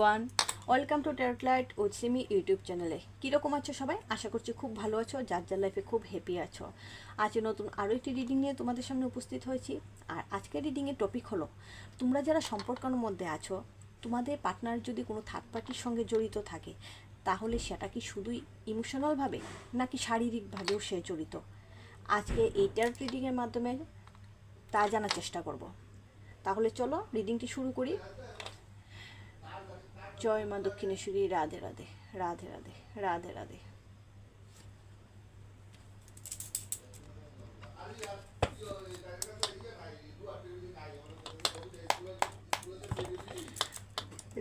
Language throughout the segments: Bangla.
Everyone, welcome to tarot with Simi YouTube চ্যানেলে। কীরকম আছো সবাই? আশা করছি খুব ভালো আছো, যার যার লাইফে খুব হ্যাপি আছো। আজ নতুন আরও একটি রিডিং নিয়ে তোমাদের সামনে উপস্থিত হয়েছি। আর আজকের রিডিংয়ের টপিক হলো, তোমরা যারা সম্পর্কের মধ্যে আছো, তোমাদের পার্টনার যদি কোনো থার্ড পার্টির সঙ্গে জড়িত থাকে, তাহলে সেটা কি শুধুই ইমোশনালভাবে নাকি শারীরিকভাবেও সে জড়িত? আজকে এই টেরোট রিডিংয়ের মাধ্যমে তা জানার চেষ্টা করব। তাহলে চলো রিডিংটি শুরু করি। জয় মা দক্ষিণেশ্বরী, রাধে রাধে রাধে রাধে রাধে রাধে।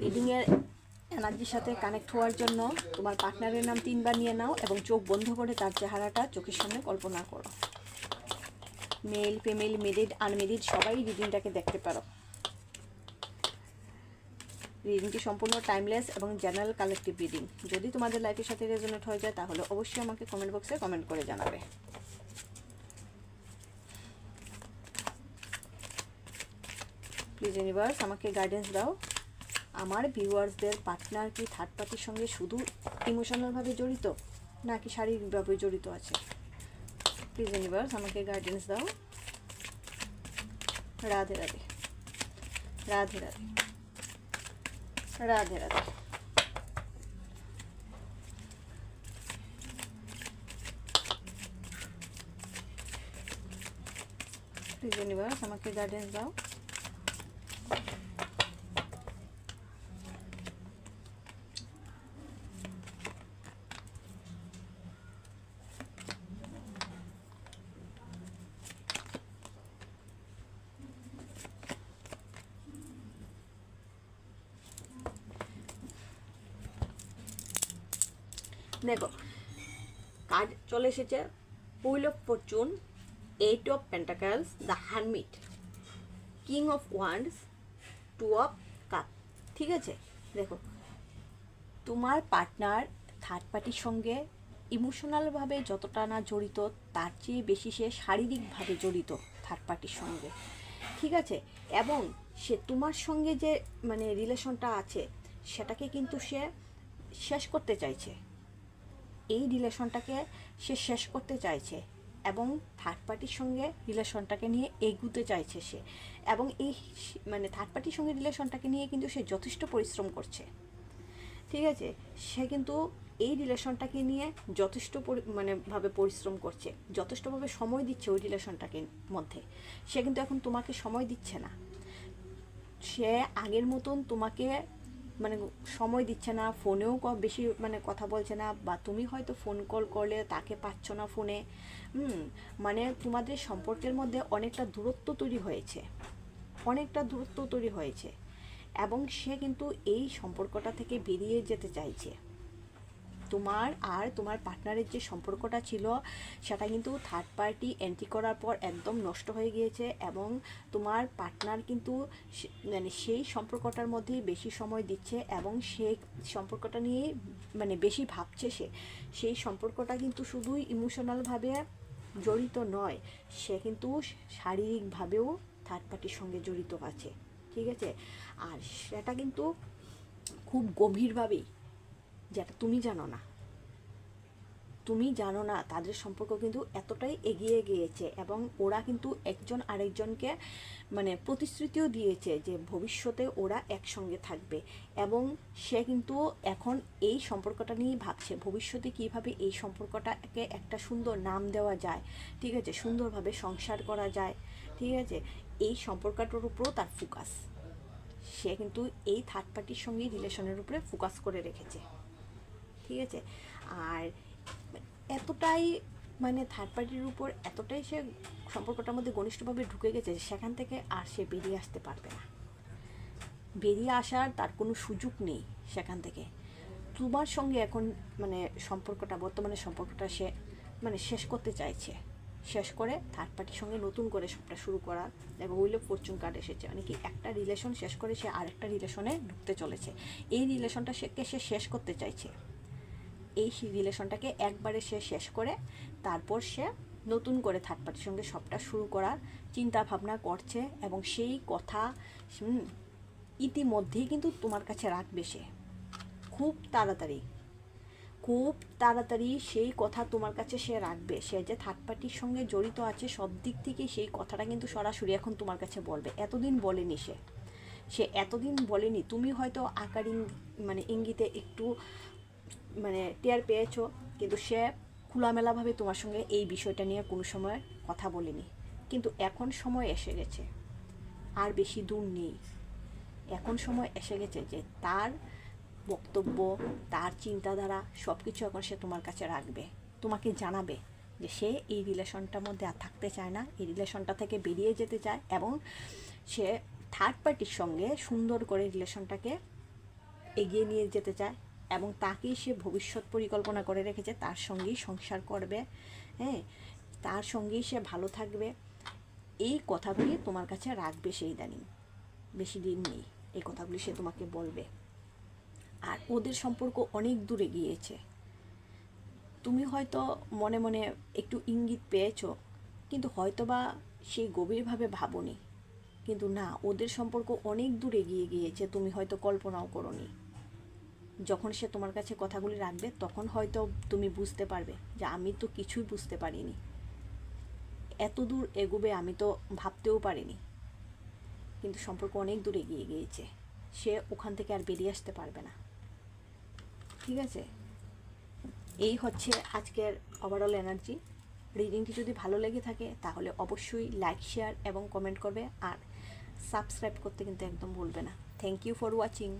রিডিংয়ের এনার্জির সাথে কানেক্ট হওয়ার জন্য তোমার পার্টনারের নাম 3 বার নিয়ে নাও এবং চোখ বন্ধ করে তার চেহারাটা চোখের সামনে কল্পনা করো। মেল, ফিমেল, মেরিড, আনমেরিড সবাই রিডিংটাকে দেখতে পারো। রিডিংটি সম্পূর্ণ টাইমলেস এবং জেনারেল কালেকটিভ রিডিং। যদি তোমাদের লাইফের সাথে রেজোনেট হয়ে যায় তাহলে অবশ্যই আমাকে কমেন্ট বক্সে কমেন্ট করে জানাবে। প্লিজ ইউনিভার্স আমাকে গাইডেন্স দাও। আমার ভিউয়ার্সদের পার্টনার কি থার্ড পার্টির সঙ্গে শুধু ইমোশনালভাবে জড়িত নাকি শারীরিকভাবে জড়িত আছে? প্লিজ ইউনিভার্স আমাকে গাইডেন্স দাও। রাধে রাধে রাধে রাধে রাধে রাধে। প্লিজ ইউনিভার্স আমাকে গাইডেন্স দাও। দেখো, কার্ড চলে এসেছে wheel of Fortune, 8 of pentacles, the hermit, king of wands, 2 of cup. ঠিক আছে, দেখো তোমার পার্টনার থার্ড পার্টির সঙ্গে ইমোশনালভাবে যতটা না জড়িত, তার চেয়ে বেশি সে শারীরিকভাবে জড়িত থার্ড পার্টির সঙ্গে। ঠিক আছে, এবং সে তোমার সঙ্গে যে রিলেশনটা আছে সেটাকে কিন্তু সে শেষ করতে চাইছে। এই রিলেশনটাকে সে শেষ করতে চাইছে এবং থার্ড পার্টির সঙ্গে রিলেশনটাকে নিয়ে এগুতে চাইছে সে। এবং এই থার্ড পার্টির সঙ্গে রিলেশনটাকে নিয়ে কিন্তু সে যথেষ্ট পরিশ্রম করছে। ঠিক আছে, সে কিন্তু এই রিলেশনটাকে নিয়ে যথেষ্ট ভাবে পরিশ্রম করছে, যথেষ্টভাবে সময় দিচ্ছে ওই রিলেশনটাকে মধ্যে। সে কিন্তু এখন তোমাকে সময় দিচ্ছে না। সে আগের মতন তোমাকে সময় দিচ্ছে না, ফোনেও বেশি কথা বলছে না, বা তুমি হয়তো ফোন কল করলে তাকে পাচ্ছ না ফোনে। তোমাদের সম্পর্কের মধ্যে অনেকটা দূরত্ব তৈরি হয়েছে, অনেকটা দূরত্ব তৈরি হয়েছে এবং সে কিন্তু এই সম্পর্কটা থেকে বেরিয়ে যেতে চাইছে। তোমার আর তোমার পার্টনারের যে সম্পর্কটা ছিল সেটা কিন্তু থার্ড পার্টি এন্ট্রি করার পর একদম নষ্ট হয়ে গিয়েছে এবং তোমার পার্টনার কিন্তু সেই সম্পর্কটার মধ্যেই বেশি সময় দিচ্ছে এবং সেই সম্পর্কটা নিয়ে বেশি ভাবছে। সেই সম্পর্কটা কিন্তু শুধুই ইমোশনালভাবে জড়িত নয়, সে কিন্তু শারীরিকভাবেও থার্ড পার্টির সঙ্গে জড়িত আছে। ঠিক আছে, আর সেটা কিন্তু খুব গভীরভাবেই, যেটা তুমি জানো না। তুমি জানো না তাদের সম্পর্ক কিন্তু এতটাই এগিয়ে গিয়েছে এবং ওরা কিন্তু একজন আরেকজনকে প্রতিশ্রুতিও দিয়েছে যে ভবিষ্যতে ওরা একসঙ্গে থাকবে। এবং সে কিন্তু এখন এই সম্পর্কটা নিয়ে ভাবছে ভবিষ্যতে কীভাবে এই সম্পর্কটাকে একটা সুন্দর নাম দেওয়া যায়। ঠিক আছে, সুন্দরভাবে সংসার করা যায়। ঠিক আছে, এই সম্পর্কটার উপরও তার ফোকাস। সে কিন্তু এই থার্ড পার্টির সঙ্গে রিলেশনের উপরে ফোকাস করে রেখেছে। ঠিক আছে, আর এতটাই থার্ড পার্টির উপর এতটাই সে সম্পর্কটার মধ্যে ঘনিষ্ঠভাবে ঢুকে গেছে, সেখান থেকে আর সে বেরিয়ে আসতে পারবে না। বেরিয়ে আসার তার কোনো সুযোগ নেই সেখান থেকে। তোমার সঙ্গে এখন সম্পর্কটা, বর্তমানে সম্পর্কটা সে শেষ করতে চাইছে। শেষ করে থার্ড পার্টির সঙ্গে নতুন করে সবটা শুরু করার। দেখো হুইল অফ ফরচুন কার্ড এসেছে, কি একটা রিলেশন শেষ করে সে আরেকটা রিলেশনে ঢুকতে চলেছে। এই রিলেশনটা সে শেষ করতে চাইছে। এই রিলেশনটাকে একবারে সে শেষ করে তারপর সে নতুন করে থার্ড পার্টির সঙ্গে সবটা শুরু করার চিন্তা ভাবনা করছে এবং সেই কথা ইতিমধ্যেই কিন্তু তোমার কাছে রাখবে সে, খুব তাড়াতাড়ি সেই কথা তোমার কাছে সে রাখবে। সে যে থার্ড পার্টির সঙ্গে জড়িত আছে সব দিক থেকেই সেই কথাটা কিন্তু সরাসরি এখন তোমার কাছে বলবে। এতদিন বলেনি সে এতদিন বলেনি, তুমি হয়তো আকার মানে ইঙ্গিতে একটু মানে টের পেয়েছো, কিন্তু সে খোলামেলাভাবে তোমার সঙ্গে এই বিষয়টা নিয়ে কোনো সময় কথা বলেনি। কিন্তু এখন সময় এসে গেছে, আর বেশি দূর নেই, এখন সময় এসে গেছে যে তার বক্তব্য, তার চিন্তাধারা সব কিছু এখন সে তোমার কাছে রাখবে, তোমাকে জানাবে যে সে এই রিলেশনটার মধ্যে আর থাকতে চায় না, এই রিলেশনটা থেকে বেরিয়ে যেতে চায়, এবং সে থার্ড পার্টির সঙ্গে সুন্দর করে রিলেশনটাকে এগিয়ে নিয়ে যেতে চায়, এবং তাকেই সে ভবিষ্যৎ পরিকল্পনা করে রেখেছে, তার সঙ্গেই সংসার করবে, হ্যাঁ, তার সঙ্গেই সে ভালো থাকবে। এই কথাগুলি তোমার কাছে রাখবে সে ইদানিং, বেশি দিন নেই, এই কথাগুলি সে তোমাকে বলবে। আর ওদের সম্পর্ক অনেক দূরে গিয়েছে, তুমি হয়তো মনে মনে একটু ইঙ্গিত পেয়েছো, কিন্তু হয়তোবা সেই গভীরভাবে ভাবোনি, কিন্তু না, ওদের সম্পর্ক অনেক দূরে গিয়েছে, তুমি হয়তো কল্পনাও করোনি। যখন সে তোমার কাছে কথাগুলি রাখবে তখন হয়তো তুমি বুঝতে পারবে যে আমি তো কিছুই বুঝতে পারিনি, এত দূর এগোবে আমি তো ভাবতেও পারিনি। কিন্তু সম্পর্ক অনেক দূরে গিয়েছে, সে ওখান থেকে আর বেরিয়ে আসতে পারবে না। ঠিক আছে, এই হচ্ছে আজকের ওভারঅল এনার্জি। রিডিংটি যদি ভালো লেগে থাকে তাহলে অবশ্যই লাইক, শেয়ার এবং কমেন্ট করবে, আর সাবস্ক্রাইব করতে কিন্তু একদম ভুলবে না। Thank you for watching.